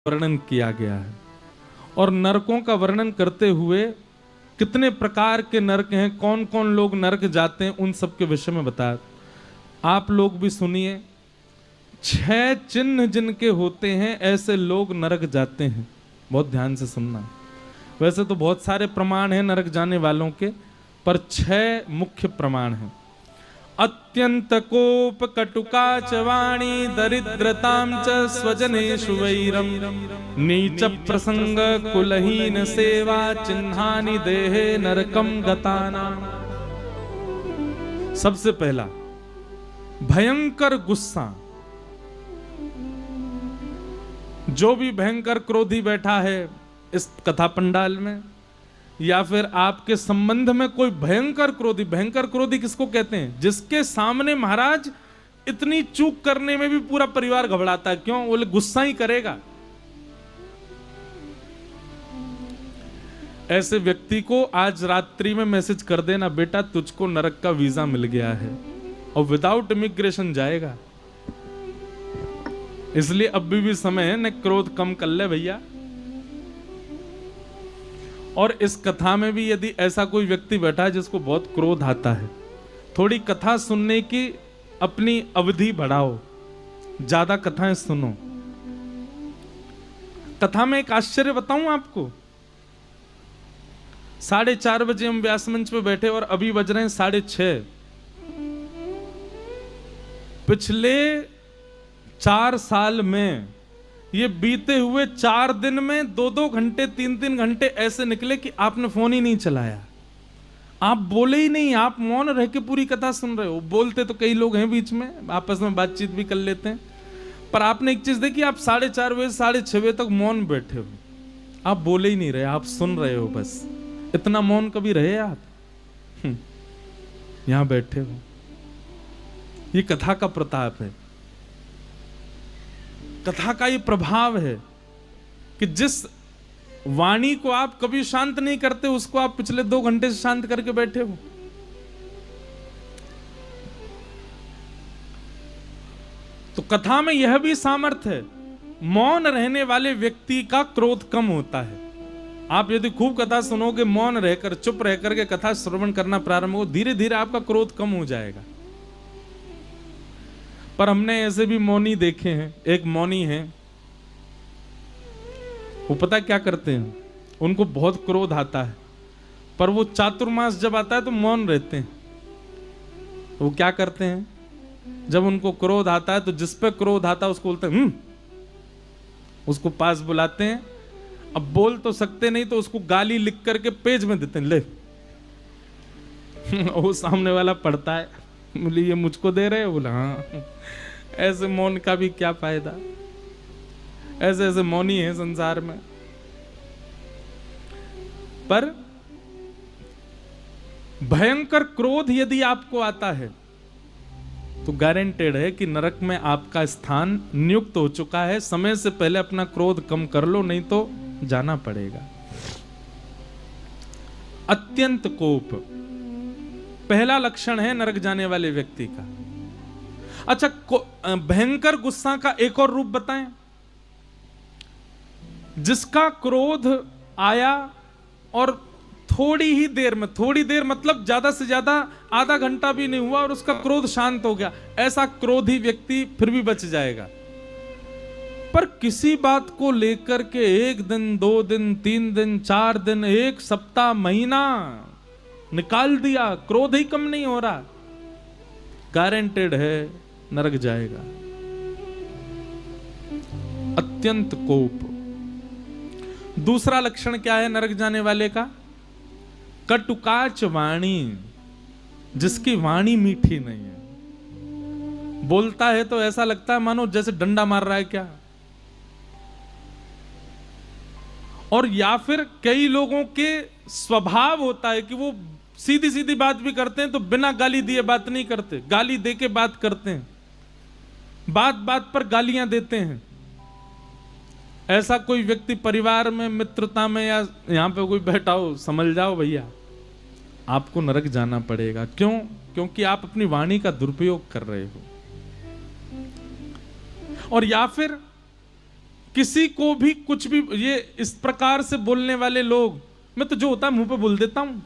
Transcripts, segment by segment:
वर्णन किया गया है। और नरकों का वर्णन करते हुए कितने प्रकार के नरक हैं, कौन कौन लोग नरक जाते हैं, उन सब के विषय में बताया। आप लोग भी सुनिए। 6 चिन्ह जिनके होते हैं ऐसे लोग नरक जाते हैं। बहुत ध्यान से सुनना। वैसे तो बहुत सारे प्रमाण हैं नरक जाने वालों के, पर 6 मुख्य प्रमाण हैं। अत्यंत कोप कटुका च वाणी दरिद्रतां च स्वजनेषु वैरम नीच प्रसंग कुलहीन सेवा चिन्हानि देहे नरकम गताना। सबसे पहला भयंकर गुस्सा। जो भी भयंकर क्रोधी बैठा है इस कथा पंडाल में या फिर आपके संबंध में कोई भयंकर क्रोधी, भयंकर क्रोधी किसको कहते हैं? जिसके सामने महाराज इतनी चूक करने में भी पूरा परिवार घबराता है। क्यों? वो गुस्सा ही करेगा। ऐसे व्यक्ति को आज रात्रि में मैसेज कर देना, बेटा तुझको नरक का वीजा मिल गया है और विदाउट इमिग्रेशन जाएगा। इसलिए अभी भी समय है, न क्रोध कम कर ले भैया। और इस कथा में भी यदि ऐसा कोई व्यक्ति बैठा है जिसको बहुत क्रोध आता है, थोड़ी कथा सुनने की अपनी अवधि बढ़ाओ, ज्यादा कथाएं सुनो। कथा में एक आश्चर्य बताऊं आपको। 4:30 बजे हम व्यास मंच पे बैठे और अभी बज रहे हैं 6:30। पिछले 4 साल में ये बीते हुए 4 दिन में 2-2 घंटे 3-3 घंटे ऐसे निकले कि आपने फोन ही नहीं चलाया, आप बोले ही नहीं, आप मौन रह के पूरी कथा सुन रहे हो। बोलते तो कई लोग हैं बीच में, आपस में बातचीत भी कर लेते हैं, पर आपने एक चीज देखी, आप 4:30 बजे 6:30 बजे तक मौन बैठे हो, आप बोले ही नहीं रहे, आप सुन रहे हो बस। इतना मौन कभी रहे आप? यहां बैठे हो। ये कथा का प्रताप है, कथा का ये प्रभाव है कि जिस वाणी को आप कभी शांत नहीं करते उसको आप पिछले 2 घंटे से शांत करके बैठे हो। तो कथा में यह भी सामर्थ्य है, मौन रहने वाले व्यक्ति का क्रोध कम होता है। आप यदि खूब कथा सुनोगे, मौन रहकर चुप रहकर के कथा श्रवण करना प्रारंभ हो, धीरे धीरे आपका क्रोध कम हो जाएगा। पर हमने ऐसे भी मौनी देखे हैं। एक मौनी है, वो पता क्या करते हैं, उनको बहुत क्रोध आता है, पर वो चातुर्मास जब आता है तो मौन रहते हैं। वो क्या करते हैं, जब उनको क्रोध आता है तो जिस पे क्रोध आता है उसको बोलते हैं उसको पास बुलाते हैं। अब बोल तो सकते नहीं तो उसको गाली लिख करके पेज में देते हैं, ले। वो सामने वाला पढ़ता है, बोले ये मुझको दे रहे हो? बोला हाँ। ऐसे मौन का भी क्या फायदा? ऐसे ऐसे मौनी है संसार में। पर भयंकर क्रोध यदि आपको आता है तो गारंटेड है कि नरक में आपका स्थान नियुक्त हो चुका है। समय से पहले अपना क्रोध कम कर लो, नहीं तो जाना पड़ेगा। अत्यंत कोप पहला लक्षण है नरक जाने वाले व्यक्ति का। अच्छा, भयंकर गुस्सा का एक और रूप बताएं। जिसका क्रोध आया और थोड़ी ही देर में, थोड़ी देर मतलब ज्यादा से ज्यादा आधा घंटा भी नहीं हुआ और उसका क्रोध शांत हो गया, ऐसा क्रोधी व्यक्ति फिर भी बच जाएगा। पर किसी बात को लेकर के 1 दिन 2 दिन 3 दिन 4 दिन 1 सप्ताह महीना निकाल दिया, क्रोध ही कम नहीं हो रहा, गारंटेड है नरक जाएगा। अत्यंत कोप। दूसरा लक्षण क्या है नरक जाने वाले का? कटुकाच वाणी, जिसकी वाणी मीठी नहीं है। बोलता है तो ऐसा लगता है मानो जैसे डंडा मार रहा है क्या। और या फिर कई लोगों के स्वभाव होता है कि वो सीधी सीधी बात भी करते हैं तो बिना गाली दिए बात नहीं करते, गाली दे के बात करते हैं, बात बात पर गालियां देते हैं। ऐसा कोई व्यक्ति परिवार में, मित्रता में या यहां पे कोई बैठा हो, समझ जाओ भैया आपको नरक जाना पड़ेगा। क्यों? क्योंकि आप अपनी वाणी का दुरुपयोग कर रहे हो। और या फिर किसी को भी कुछ भी, ये इस प्रकार से बोलने वाले लोग, मैं तो जो होता है मुंह पे बोल देता हूं,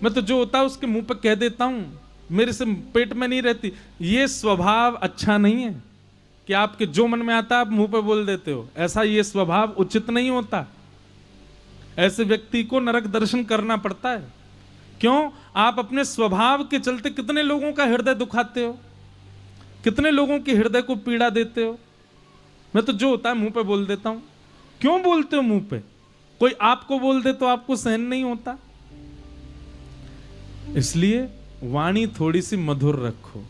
मैं तो जो होता है उसके मुंह पे कह देता हूं, मेरे से पेट में नहीं रहती। ये स्वभाव अच्छा नहीं है कि आपके जो मन में आता है आप मुंह पे बोल देते हो, ऐसा ये स्वभाव उचित नहीं होता। ऐसे व्यक्ति को नरक दर्शन करना पड़ता है। क्यों? आप अपने स्वभाव के चलते कितने लोगों का हृदय दुखाते हो, कितने लोगों के हृदय को पीड़ा देते हो। मैं तो जो होता है मुंह पे बोल देता हूं। क्यों बोलते हो मुंह पे? कोई आपको बोल दे तो आपको सहन नहीं होता। इसलिए वाणी थोड़ी सी मधुर रखो,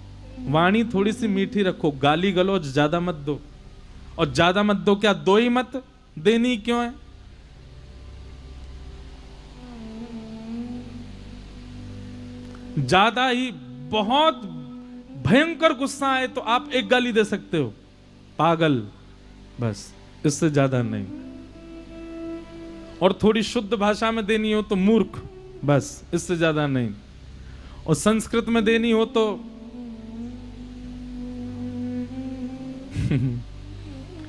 वाणी थोड़ी सी मीठी रखो, गाली गलौज ज्यादा मत दो। और ज्यादा मत दो क्या, दो ही मत, देनी क्यों है? ज्यादा ही बहुत भयंकर गुस्सा आए तो आप एक गाली दे सकते हो, पागल, बस, इससे ज्यादा नहीं। और थोड़ी शुद्ध भाषा में देनी हो तो मूर्ख, बस, इससे ज्यादा नहीं। और संस्कृत में देनी हो तो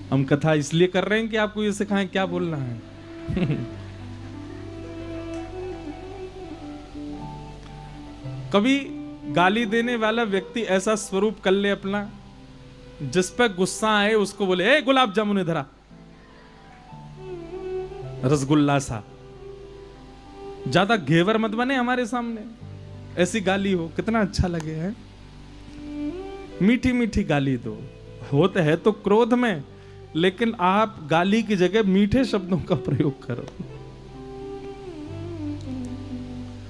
हम कथा इसलिए कर रहे हैं कि आपको ये सिखाएं क्या बोलना है। कभी गाली देने वाला व्यक्ति ऐसा स्वरूप कर ले अपना, जिस पर गुस्सा आए उसको बोले, ए गुलाब जामुन इधर आ, रसगुल्ला सा। ज्यादा घेवर मत बने हमारे सामने, ऐसी गाली हो कितना अच्छा लगे है। मीठी मीठी गाली दो, होते है तो क्रोध में, लेकिन आप गाली की जगह मीठे शब्दों का प्रयोग करो।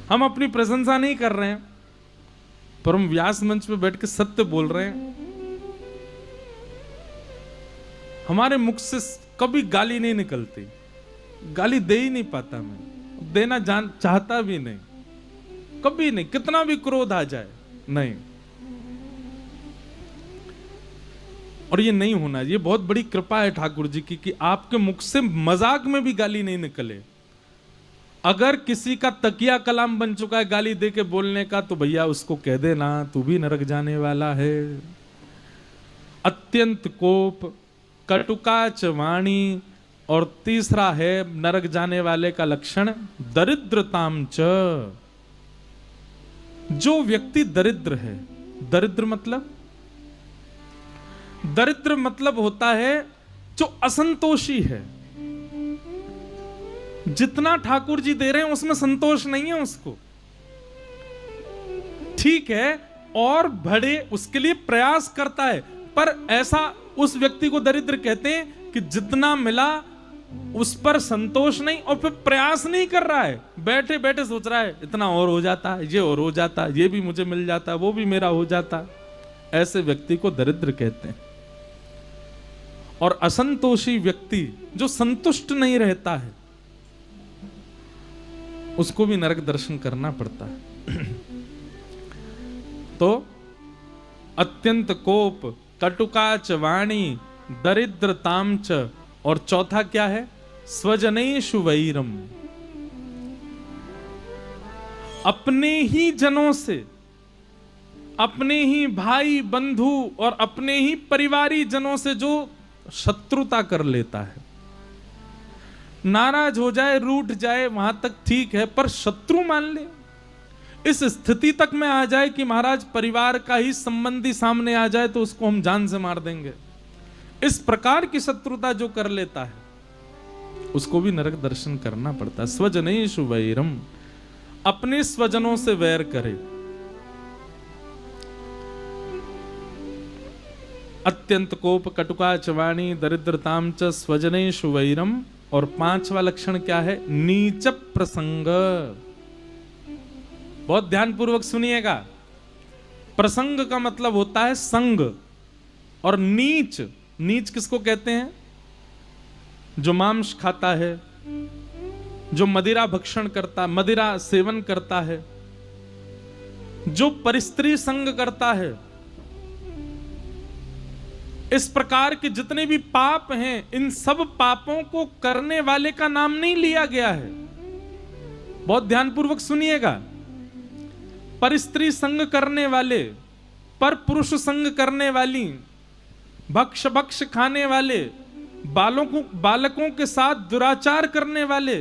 हम अपनी प्रशंसा नहीं कर रहे हैं, पर हम व्यास मंच पे बैठ के सत्य बोल रहे हैं। हमारे मुख से कभी गाली नहीं निकलती, गाली दे ही नहीं पाता मैं, देना चाहता भी नहीं, कभी नहीं, कितना भी क्रोध आ जाए, नहीं। और ये नहीं होना, ये बहुत बड़ी कृपा है ठाकुर जी की कि आपके मुख से मजाक में भी गाली नहीं निकले। अगर किसी का तकिया कलाम बन चुका है गाली दे के बोलने का, तो भैया उसको कह देना तू भी नरक जाने वाला है। अत्यंत कोप, कटुकाच वाणी, और तीसरा है नरक जाने वाले का लक्षण दरिद्रताम च। जो व्यक्ति दरिद्र है, दरिद्र मतलब होता है जो असंतोषी है। जितना ठाकुर जी दे रहे हैं उसमें संतोष नहीं है उसको, ठीक है, और बढ़े उसके लिए प्रयास करता है, पर ऐसा उस व्यक्ति को दरिद्र कहते हैं कि जितना मिला उस पर संतोष नहीं और फिर प्रयास नहीं कर रहा है, बैठे बैठे सोच रहा है इतना और हो जाता, ये और हो जाता, ये भी मुझे मिल जाता, वो भी मेरा हो जाता। ऐसे व्यक्ति को दरिद्र कहते हैं। और असंतोषी व्यक्ति जो संतुष्ट नहीं रहता है, उसको भी नरक दर्शन करना पड़ता है। तो अत्यंत कोप, कटुकाच वाणी, दरिद्रताम च, और चौथा क्या है, स्वजनेषु वैरम। अपने ही जनों से, अपने ही भाई बंधु और अपने ही परिवारी जनों से जो शत्रुता कर लेता है, नाराज हो जाए, रूठ जाए, वहां तक ठीक है, पर शत्रु मान ले, इस स्थिति तक में आ जाए कि महाराज परिवार का ही संबंधी सामने आ जाए तो उसको हम जान से मार देंगे, इस प्रकार की शत्रुता जो कर लेता है उसको भी नरक दर्शन करना पड़ता है। स्वजनेषु वैरम, अपने स्वजनों से वैर करे। अत्यंत कोप, कटुकाच वाणी, दरिद्रताम च, स्वजनेषु वैरम। और पांचवा लक्षण क्या है, नीच प्रसंग। बहुत ध्यानपूर्वक सुनिएगा। प्रसंग का मतलब होता है संग, और नीच, नीच किसको कहते हैं? जो मांस खाता है, जो मदिरा भक्षण करता, मदिरा सेवन करता है, जो परिस्त्री संग करता है। इस प्रकार के जितने भी पाप हैं, इन सब पापों को करने वाले का नाम नहीं लिया गया है। बहुत ध्यानपूर्वक सुनिएगा। परिस्त्री संग करने वाले, पर पुरुष संग करने वाली, भक्ष खाने वाले, बालकों के साथ दुराचार करने वाले,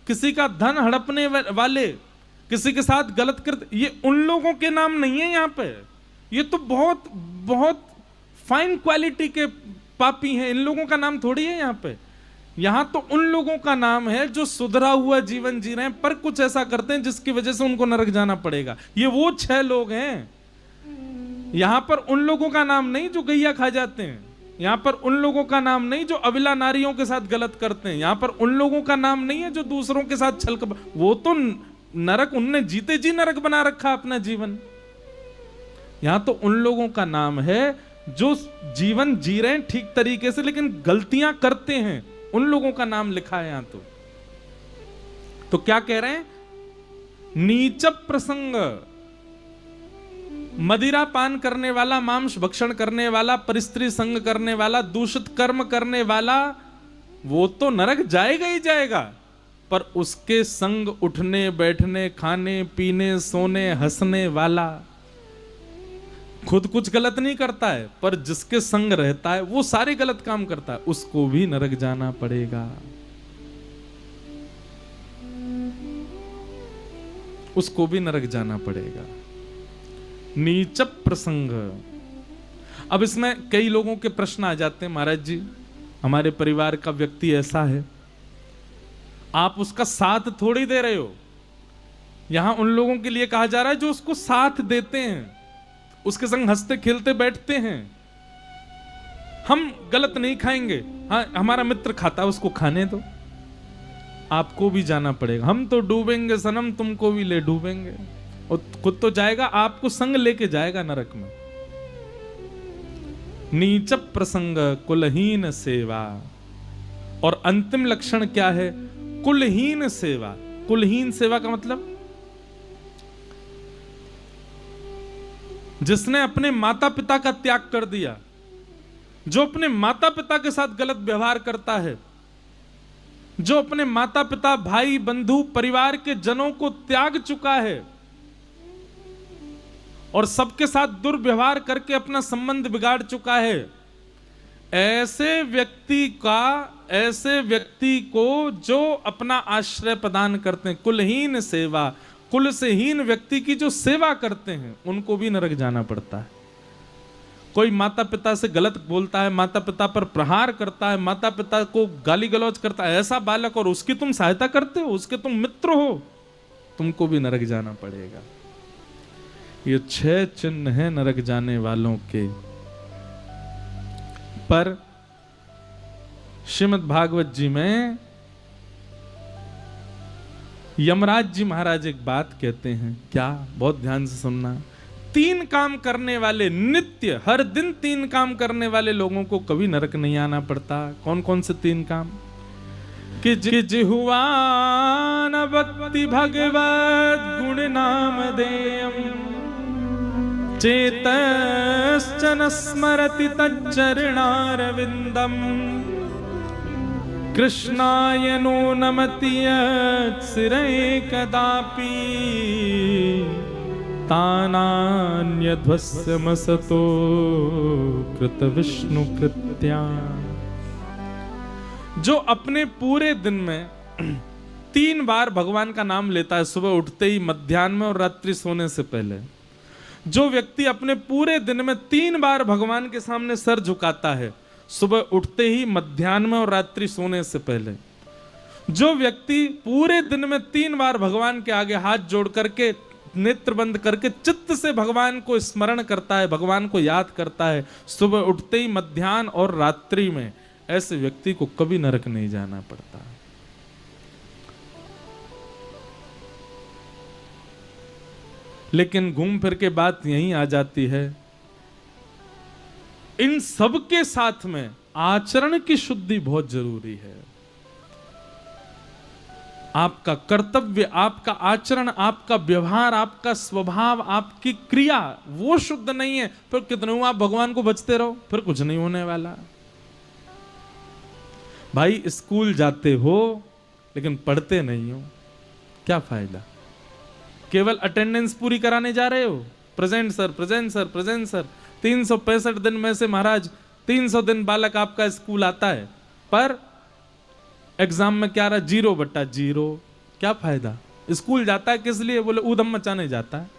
किसी का धन हड़पने वाले, किसी के साथ गलत करते, ये उन लोगों के नाम नहीं है यहाँ पे। ये तो बहुत बहुत फाइन क्वालिटी के पापी हैं, इन लोगों का नाम थोड़ी है यहाँ पे। यहां तो उन लोगों का नाम है जो सुधरा हुआ जीवन जी रहे हैं, पर कुछ ऐसा करते हैं जिसकी वजह से उनको नरक जाना पड़ेगा। ये वो 6 लोग हैं। यहां पर उन लोगों का नाम नहीं जो गैया खा जाते हैं, यहां पर उन लोगों का नाम नहीं जो अविला नारियों के साथ गलत करते हैं, यहां पर उन लोगों का नाम नहीं है जो दूसरों के साथ छल, वो तो नरक, उनने जीते जी नरक बना रखा अपना जीवन। यहां तो उन लोगों का नाम है जो जीवन जी रहे हैं ठीक तरीके से लेकिन गलतियां करते हैं, उन लोगों का नाम लिखा है यहां। तो क्या कह रहे हैं? नीच प्रसंग, मदिरा पान करने वाला, मांस भक्षण करने वाला, परिस्त्री संग करने वाला, दूषित कर्म करने वाला, वो तो नरक जाएगा ही जाएगा, पर उसके संग उठने बैठने खाने पीने सोने हंसने वाला, खुद कुछ गलत नहीं करता है पर जिसके संग रहता है वो सारे गलत काम करता है, उसको भी नरक जाना पड़ेगा, उसको भी नरक जाना पड़ेगा। नीच प्रसंग। अब इसमें कई लोगों के प्रश्न आ जाते हैं, महाराज जी हमारे परिवार का व्यक्ति ऐसा है, आप उसका साथ थोड़ी दे रहे हो। यहां उन लोगों के लिए कहा जा रहा है जो उसको साथ देते हैं, उसके संग हंसते खेलते बैठते हैं। हम गलत नहीं खाएंगे, हाँ हमारा मित्र खाता है उसको खाने दो, आपको भी जाना पड़ेगा। हम तो डूबेंगे सनम, तुमको भी ले डूबेंगे, और खुद तो जाएगा, आपको संग लेके जाएगा नरक में। नीच प्रसंग कुलहीन सेवा। और अंतिम लक्षण क्या है? कुलहीन सेवा। कुलहीन सेवा का मतलब जिसने अपने माता पिता का त्याग कर दिया, जो अपने माता पिता के साथ गलत व्यवहार करता है, जो अपने माता पिता भाई बंधु परिवार के जनों को त्याग चुका है और सबके साथ दुर्व्यवहार करके अपना संबंध बिगाड़ चुका है, ऐसे व्यक्ति को जो अपना आश्रय प्रदान करते हैं, कुलहीन सेवा, कुल से हीन व्यक्ति की जो सेवा करते हैं उनको भी नरक जाना पड़ता है। कोई माता पिता से गलत बोलता है, माता पिता पर प्रहार करता है, माता पिता को गाली गलौज करता है, ऐसा बालक, और उसकी तुम सहायता करते हो, उसके तुम मित्र हो, तुमको भी नरक जाना पड़ेगा। ये 6 चिन्ह हैं नरक जाने वालों के। पर श्रीमद् भागवत जी में यमराज जी महाराज एक बात कहते हैं, क्या? बहुत ध्यान से सुनना। 3 काम करने वाले, नित्य हर दिन 3 काम करने वाले लोगों को कभी नरक नहीं आना पड़ता। कौन कौन से 3 काम? कि जिहुआ न भक्ति भगवत गुण नाम देयम, चेतश्चन स्मरति तच्चरणारविंदम, कृष्णाय नो नमति यत्सिरे कदापि, तानान्यध्वस्यमसतो कृत विष्णु कृत्या। जो अपने पूरे दिन में 3 बार भगवान का नाम लेता है, सुबह उठते ही, मध्याह्न में और रात्रि सोने से पहले। जो व्यक्ति अपने पूरे दिन में 3 बार भगवान के सामने सर झुकाता है, सुबह उठते ही, मध्याह्न में और रात्रि सोने से पहले। जो व्यक्ति पूरे दिन में 3 बार भगवान के आगे हाथ जोड़ करके, नेत्र बंद करके चित्त से भगवान को स्मरण करता है, भगवान को याद करता है, सुबह उठते ही, मध्याह्न और रात्रि में, ऐसे व्यक्ति को कभी नरक नहीं जाना पड़ता। लेकिन घूम फिर के बात यहीं आ जाती है, इन सब के साथ में आचरण की शुद्धि बहुत जरूरी है। आपका कर्तव्य, आपका आचरण, आपका व्यवहार, आपका स्वभाव, आपकी क्रिया वो शुद्ध नहीं है, फिर कितने आप भगवान को बचते रहो, फिर कुछ नहीं होने वाला। भाई स्कूल जाते हो लेकिन पढ़ते नहीं हो, क्या फायदा? केवल अटेंडेंस पूरी कराने जा रहे हो, present sir, present sir, present sir. 365 दिन में से महाराज 300 दिन बालक आपका स्कूल आता है, पर एग्जाम में क्या रहा, 0/0। क्या फायदा? स्कूल जाता है किस लिए? बोले ऊधम मचाने जाता है।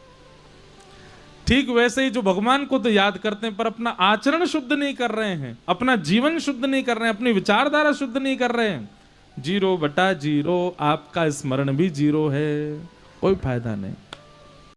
ठीक वैसे ही जो भगवान को तो याद करते हैं पर अपना आचरण शुद्ध नहीं कर रहे हैं, अपना जीवन शुद्ध नहीं कर रहे हैं, अपनी विचारधारा शुद्ध नहीं कर रहे हैं, 0/0 आपका स्मरण भी 0 है, कोई फायदा नहीं।